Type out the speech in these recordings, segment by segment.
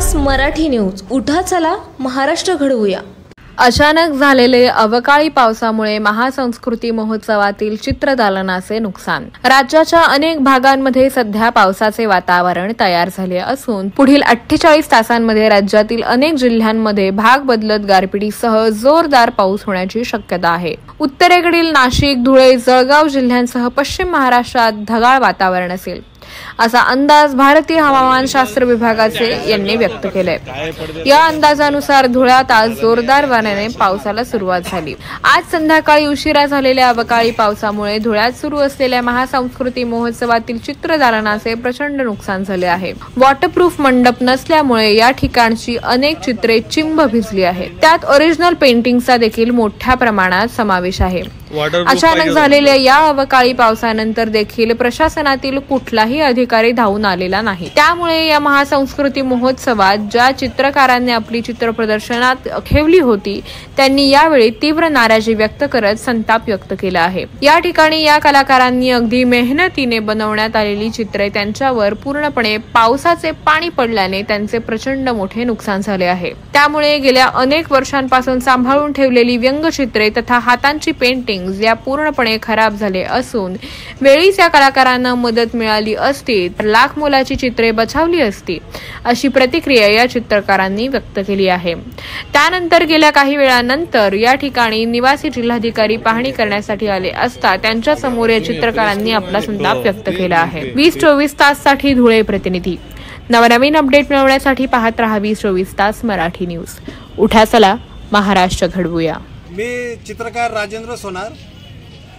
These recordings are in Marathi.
तास मराठी न्यूज. उठा चला महाराष्ट्र घडवूया. अचानक झालेले अवकाळी पावसामुळे महासंस्कृती महोत्सवातील चित्रदालनाचे नुकसान. राज्याच्या अनेक भागांमध्ये सध्या पावसाचे वातावरण तयार झाले असून पुढील 48 तासांमध्ये राज्यातील अनेक जिल्ह्यांमध्ये भाग बदलत गारपिटीसह जोरदार पाऊस होण्याची शक्यता आहे. उत्तरेकडील नाशिक, धुळे, जळगाव जिल्ह्यांसह पश्चिम महाराष्ट्रात ढगाळ वातावरण असेल असा अंदाज भारतीय हवामानशास्त्र विभागाचे यांनी व्यक्त केलाय. या अंदाजानुसार धुळ्यात आज जोरदार वाऱ्याने पावसाला सुरुवात झाली. आज संध्याकाळी उशिरा झालेल्या अवकाळी पावसामुळे धुळ्यात सुरू असलेल्या महासंस्कृती महोत्सवातील चित्रदालनाचे प्रचंड नुकसान झाले आहे. वॉटरप्रूफ मंडप नसल्यामुळे या ठिकाणची अनेक चित्रे चिंब भिजली आहेत. त्यात ओरिजिनल पेंटिंगचा देखील मोठ्या प्रमाणात समावेश आहे. अचानक झालेल्या या अवकाळी पावसानंतर देखील प्रशासनातील कुठलाही अधिकारी धावून आलेला नाही. त्यामुळे या महासंस्कृती महोत्सवात ज्या चित्रकारांनी आपली चित्र प्रदर्शनात ठेवली होती त्यांनी यावेळी तीव्र नाराजी व्यक्त करत संताप व्यक्त केला आहे. या ठिकाणी या कलाकारांनी अगदी मेहनतीने बनवण्यात आलेली चित्रे त्यांच्यावर पूर्णपणे पावसाचे पाणी पडल्याने त्यांचे प्रचंड मोठे नुकसान झाले आहे. त्यामुळे गेल्या अनेक वर्षांपासून सांभाळून ठेवलेली व्यंगचित्रे तथा हातांची पेंटिंग या पूर्णपणे खराब झाले असून वेळीच या कलाकारांना मदत मिळाली असती तर लाख मोलाची चित्रे बचावली असती अशी प्रतिक्रिया या चित्रकारांनी व्यक्त केली आहे. त्यानंतर गेल्या काही वेळानंतर या ठिकाणी निवासी जिल्हाधिकारी पाहणी करण्यासाठी आले असता त्यांच्या समोर या चित्रकारांनी आपला संताप व्यक्त केला आहे. 20-24 ताससाठी धुळे प्रतिनिधी. नवनवीन अपडेट मिळवण्यासाठी पाहत रहा 20-24 तास मराठी न्यूज. उठा चला महाराष्ट्र घडवूया. मी चित्रकार राजेंद्र सोनार.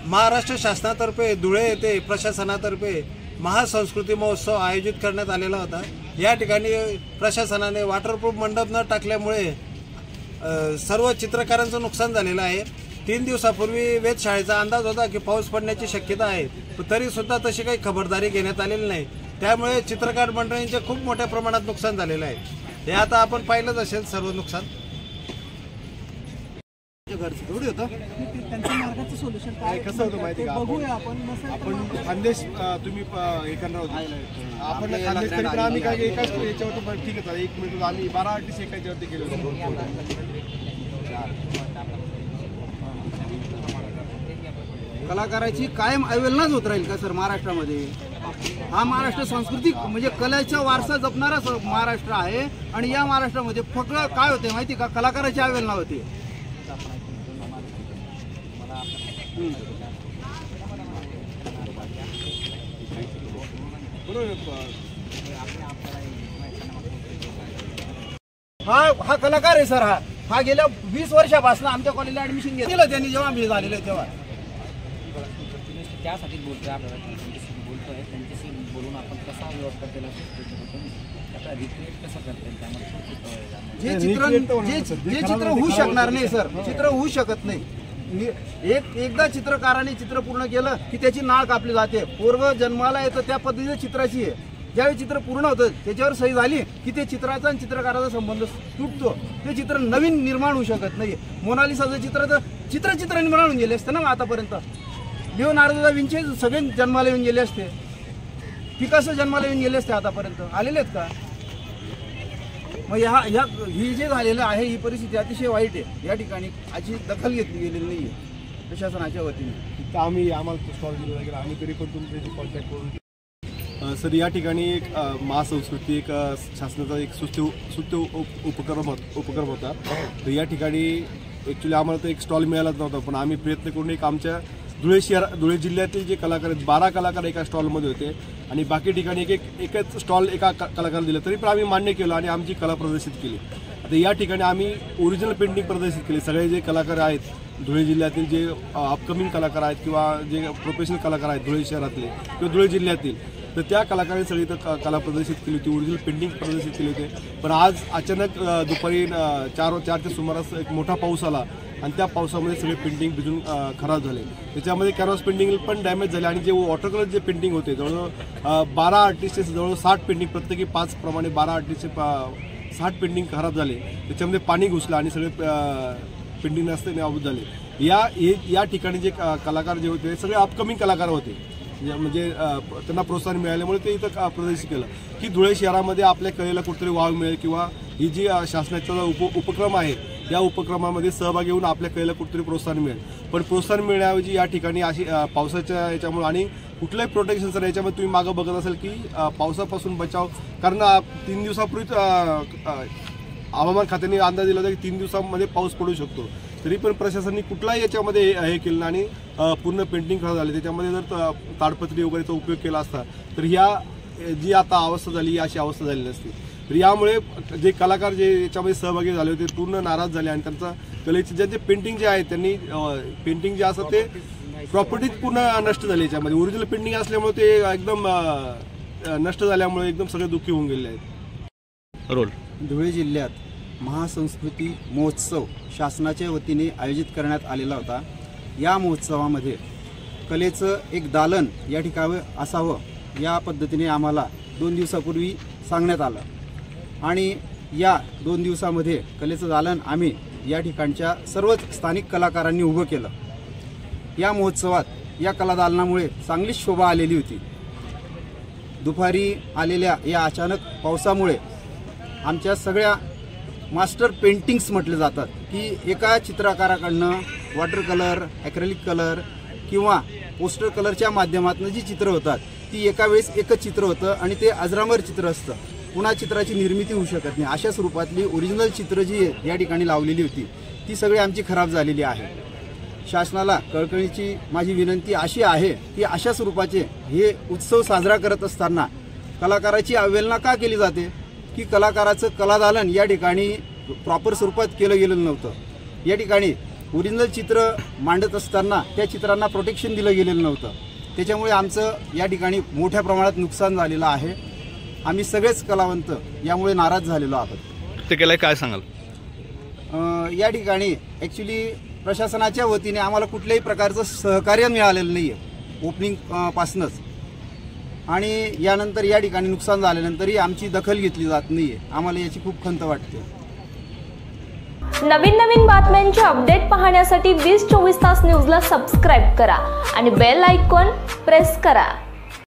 महाराष्ट्र शासनातर्फे धुळे येथे प्रशासनातर्फे महासंस्कृती महोत्सव आयोजित करण्यात आलेला होता. या ठिकाणी प्रशासनाने वॉटरप्रूफ मंडप न टाकल्यामुळे सर्व चित्रकारांचं नुकसान झालेलं आहे. 3 दिवसापूर्वी वेधशाळेचा अंदाज होता की पाऊस पडण्याची शक्यता आहे, तरी सुद्धा तशी काही खबरदारी घेण्यात आलेली नाही. त्यामुळे चित्रकार मंडळींचे खूप मोठ्या प्रमाणात नुकसान झालेलं आहे. हे आता आपण पाहिलंच असेल सर्व नुकसान. घरचं थोडी होतं त्यांच्या मार्गाचं सोल्युशन काय कसं होतं माहिती का? बघूया आपण खानदेश तुम्ही हे करणार होतो आपण खानदेश तरी पण आम्ही काय एकाच याच्यावर ठीक आहे 1 मिनिट आम्ही 12 आर्टिस्ट एकाच्यावरती गेलो. कलाकाराची कायम अवहेलनाच होत राहील का सर महाराष्ट्रामध्ये? हा महाराष्ट्र सांस्कृतिक म्हणजे कलेचा वारसा जपणारा महाराष्ट्र आहे आणि या महाराष्ट्रामध्ये फक्त काय होते माहिती का? कलाकाराची अवहेलना होते. हा कलाकार आहे सर. हा गेल्या 20 वर्षापासून आमच्या कॉलेजला ऍडमिशन घेतलं त्यांनी जेव्हा मी झालेलं आहे तेव्हा. त्यासाठी बोलतोय आपल्याला बोलतोय त्यांच्याशी बोलून आपण कसा व्यवस्था केला त्याचा रिक्रिएट कसं करता येईल जे चित्र होऊ शकणार नाही सर. चित्र होऊ शकत नाही. एकदा चित्रकाराने चित्र पूर्ण केलं की त्याची नाळ कापली जाते. पूर्व जन्माला येतं त्या पद्धतीच्या चित्राची आहे. ज्यावेळी चित्र पूर्ण होतं त्याच्यावर सही झाली की ते चित्राचा आणि चित्रकाराचा संबंध तुटतो. ते चित्र नवीन निर्माण होऊ शकत नाही. मोनालिसाचं चित्र तर चित्र निर्माण होऊन गेले असते ना आतापर्यंत. लिओनार्दो दा विंची सगळे जन्माला येऊन गेले असते. पिकासो जन्माला येऊन गेले असते. आतापर्यंत आलेले आहेत का? मग ही जे झालेलं आहे ही परिस्थिती अतिशय वाईट आहे. या ठिकाणी याची दखल घेतली गेलेली नाही आहे प्रशासनाच्या वतीने. आम्हाला स्टॉल दिला गेला आम्ही तरी पण तुमच्याशी कॉन्टॅक्ट करून सर या ठिकाणी एक महासंस्कृती एक शासनाचा एक सुस्थ उपक्रम होता. तर या ठिकाणी ॲक्च्युली आम्हाला तर एक स्टॉल मिळालाच नव्हता, पण आम्ही प्रयत्न करून एक आमच्या धुळे जिल्ह्यातील जे कलाकार आहेत 12 कलाकार एका स्टॉलमध्ये होते आणि बाकी ठिकाणी एकच स्टॉल एका कलाकाराला दिलं, तरी पण आम्ही मान्य केलं आणि आमची कला प्रदर्शित केली. आता या ठिकाणी आम्ही ओरिजिनल पेंटिंग प्रदर्शित केली. सगळे जे कलाकार आहेत धुळे जिल्ह्यातील जे अपकमिंग कलाकार आहेत किंवा जे प्रोफेशनल कलाकार आहेत धुळे शहरातले किंवा धुळे जिल्ह्यातील, तर त्या कलाकारांनी सगळी तर कला प्रदर्शित केली होती, ओरिजिनल पेंटिंग प्रदर्शित केली होती. पण आज अचानक दुपारी 4च्या सुमारास एक मोठा पाऊस आला आणि त्या पावसामध्ये सगळे पेंटिंग भिजून खराब झाले. त्याच्यामध्ये कॅनव्हास पेंटिंग पण डॅमेज झाले आणि जे वॉटर कलर जे पेंटिंग होते जवळजवळ 12 आर्टिस्टचे जवळ 60 पेंटिंग प्रत्येकी 5 प्रमाणे 12 आर्टिस्टचे 60 पेंटिंग खराब झाले. त्याच्यामध्ये पाणी घुसलं आणि सगळे पेंटिंग नसते नाबूद झाले. या ठिकाणी जे कलाकार जे होते सगळे अपकमिंग कलाकार होते. म्हणजे त्यांना प्रोत्साहन मिळाल्यामुळे ते इथं प्रदर्शित केलं की धुळे शहरामध्ये आपल्या कलेला कुठेतरी वाव मिळेल किंवा ही जी शासनाचा उपक्रम आहे या उपक्रमामध्ये सहभागी होऊन आपल्या कलेला कुठेतरी प्रोत्साहन मिळेल. पण प्रोत्साहन मिळण्याऐवजी या ठिकाणी अशी पावसाच्या याच्यामुळे आणि कुठलंही प्रोटेक्शन सर याच्यामध्ये तुम्ही मागं बघत असाल की पावसापासून बचाव, कारण 3 दिवसापूर्वीच हवामान खात्याने अंदाज दिला होता की 3 दिवसांमध्ये पाऊस पडू शकतो. तरी पण प्रशासनाने कुठलाही याच्यामध्ये हे केलं आणि पूर्ण पेंटिंग खराब झाली. त्याच्यामध्ये जर ताडपत्री वगैरेचा उपयोग केला असता तर ह्या जी आता अवस्था झाली अशी अवस्था झाली नसती. तर यामुळे जे कलाकार जे याच्यामध्ये सहभागी झाले होते पूर्ण नाराज झाले आणि त्यांचा कलेचे जे पेंटिंग जे आहे त्यांनी पेंटिंग जे असतं ते प्रॉपर्टीज पूर्ण नष्ट झाली. याच्यामध्ये ओरिजिनल पेंटिंग असल्यामुळे ते एकदम नष्ट झाल्यामुळे एकदम सगळे दुःखी होऊन गेले आहेत. रोल धुळे जिल्ह्यात महासंस्कृती महोत्सव शासनाच्या वतीने आयोजित करण्यात आलेला होता. या महोत्सवामध्ये कलेचं एक दालन या ठिकाणी असावं या पद्धतीने आम्हाला 2 दिवसापूर्वी सांगण्यात आलं आणि या 2 दिवसामध्ये कलेचं दालन आम्ही या ठिकाणच्या सर्वच स्थानिक कलाकारांनी उभं केलं. या महोत्सवात या कलादालनामुळे चांगलीच शोभा आलेली होती. दुपारी आलेल्या या अचानक पावसामुळे आमच्या सगळ्या मास्टर पेंटिंग्स म्हटले जातात की एका चित्रकाराकडनं वॉटर कलर, ॲक्रेलिक कलर किंवा पोस्टर कलरच्या माध्यमातून जी चित्र होतात ती एका वेळेस एकच चित्र होतं आणि ते अजरामर चित्र असतं. पुन्हा चित्राची निर्मिती होऊ शकत नाही. अशा स्वरूपातली ओरिजिनल चित्र जी या ठिकाणी लावलेली होती ती सगळी आमची खराब झालेली आहे. शासनाला कळकळीची माझी विनंती अशी आहे की अशा स्वरूपाचे हे उत्सव साजरा करत असताना कलाकाराची अवहेलना का केली जाते की कलाकाराचं कलादालन या ठिकाणी प्रॉपर स्वरूपात केलं गेलेलं नव्हतं. या ठिकाणी ओरिजिनल चित्र मांडत असताना त्या चित्रांना प्रोटेक्शन दिलं गेलेलं नव्हतं. त्याच्यामुळे आमचं या ठिकाणी मोठ्या प्रमाणात नुकसान झालेलं आहे. आम्ही सगळेच कलावंत यामुळे नाराज झालेलो आहोत. ते केलंय काय सांगाल? या ठिकाणी ॲक्च्युली प्रशासनाच्या वतीने आम्हाला कुठल्याही प्रकारचं सहकार्य मिळालेलं नाही आहे ओपनिंग पासूनच आणि यानंतर या ठिकाणी नुकसान झाल्यानंतरही आमची दखल घेतली जात नाही आहे. आम्हाला याची खूप खंत वाटते. नवीन बातम्यांचे अपडेट पाहण्यासाठी 20-24 तास न्यूजला सबस्क्राईब करा आणि बेल आयकॉन प्रेस करा.